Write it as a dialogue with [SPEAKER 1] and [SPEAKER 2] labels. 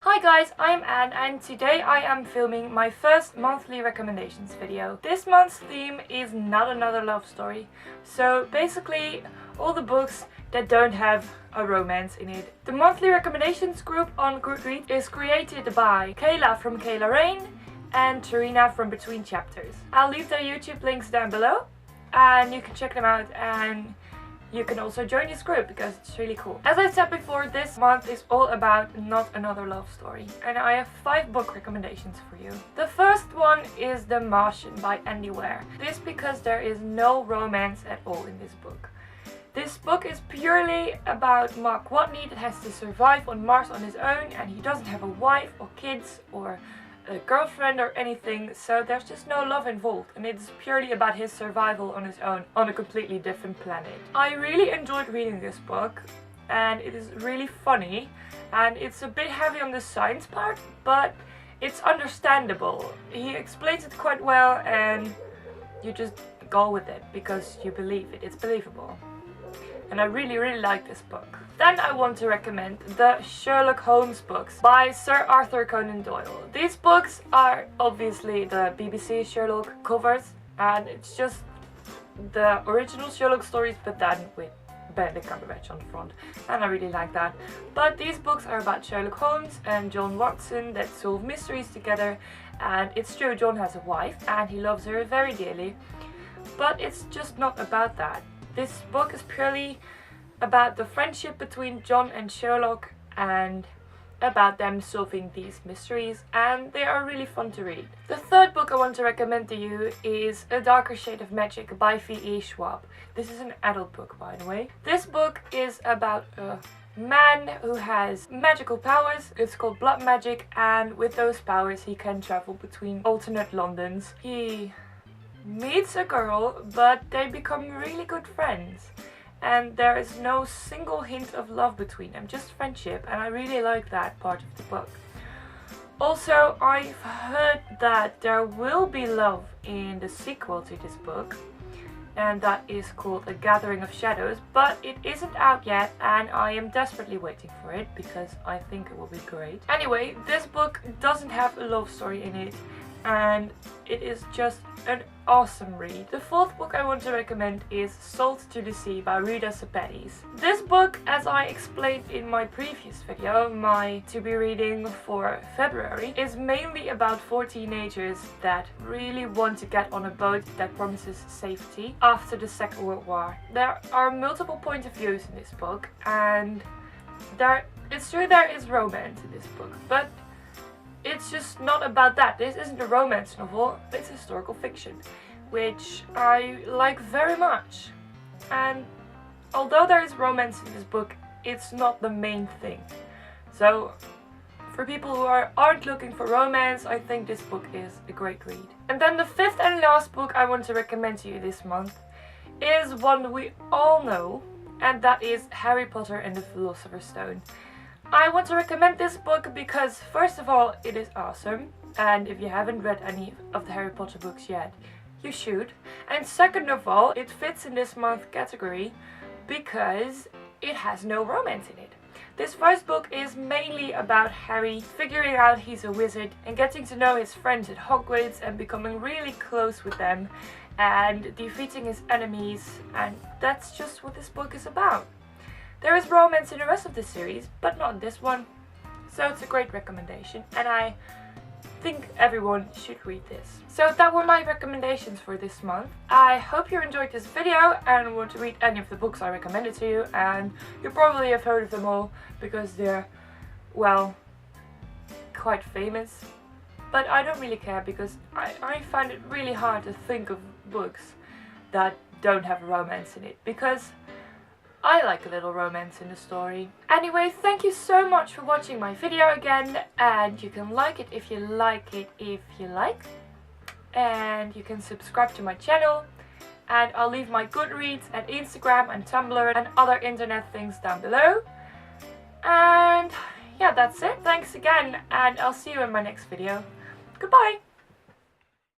[SPEAKER 1] Hi guys, I'm Anne and today I am filming my first monthly recommendations video. This month's theme is not another love story. So basically all the books that don't have a romance in it. The monthly recommendations group on Goodreads is created by Kayla from Kayla Rain and Tarina from Between Chapters. I'll leave their YouTube links down below and you can check them out, and you can also join this group because it's really cool. As I said before, this month is all about not another love story, and I have 5 book recommendations for you. The first one is The Martian by Andy Weir. This because there is no romance at all in this book. This book is purely about Mark Watney that has to survive on Mars on his own, and he doesn't have a wife or kids or a girlfriend or anything, so there's just no love involved, and it's purely about his survival on his own on a completely different planet. I really enjoyed reading this book, and it is really funny, and it's a bit heavy on the science part, but it's understandable. He explains it quite well, and you just go with it because you believe it. It's believable. And I really like this book. Then I want to recommend the Sherlock Holmes books by Sir Arthur Conan Doyle. These books are obviously the BBC Sherlock covers, and it's just the original Sherlock stories but then with Benedict Cumberbatch on the front, and I really like that. But these books are about Sherlock Holmes and John Watson that solve mysteries together, and it's true John has a wife and he loves her very dearly, but it's just not about that. This book is purely about the friendship between John and Sherlock and about them solving these mysteries, and they are really fun to read. The third book I want to recommend to you is A Darker Shade of Magic by V.E. Schwab. This is an adult book, by the way. This book is about a man who has magical powers. It's called blood magic, and with those powers he can travel between alternate Londons. He meets a girl, but they become really good friends, and there is no single hint of love between them, just friendship, and I really like that part of the book. Also, I've heard that there will be love in the sequel to this book, and that is called A Gathering of Shadows, but it isn't out yet, and I am desperately waiting for it because I think it will be great. Anyway, this book doesn't have a love story in it, and it is just an awesome read. The fourth book I want to recommend is Salt to the Sea by Rita Sepetys. This book, as I explained in my previous video, my to-be reading for February, is mainly about 4 teenagers that really want to get on a boat that promises safety after the Second World War. There are multiple point of views in this book, and it's true there is romance in this book, but it's just not about that. This isn't a romance novel, it's historical fiction, which I like very much. And although there is romance in this book, it's not the main thing. So for people who aren't looking for romance, I think this book is a great read. And then the fifth and last book I want to recommend to you this month is one we all know, and that is Harry Potter and the Philosopher's Stone. I want to recommend this book because, first of all, it is awesome, and if you haven't read any of the Harry Potter books yet, you should. And second of all, it fits in this month category because it has no romance in it. This first book is mainly about Harry figuring out he's a wizard and getting to know his friends at Hogwarts and becoming really close with them and defeating his enemies, and that's just what this book is about. There is romance in the rest of the series, but not in this one. So it's a great recommendation, and I think everyone should read this. So that were my recommendations for this month. I hope you enjoyed this video and want to read any of the books I recommended to you, and you probably have heard of them all because they're, well, quite famous. But I don't really care because I find it really hard to think of books that don't have romance in it, because I like a little romance in the story. Anyway, thank you so much for watching my video again, and you can like it if you like it if you like, and you can subscribe to my channel, and I'll leave my Goodreads and Instagram and Tumblr and other internet things down below. And yeah, that's it. Thanks again, and I'll see you in my next video. Goodbye!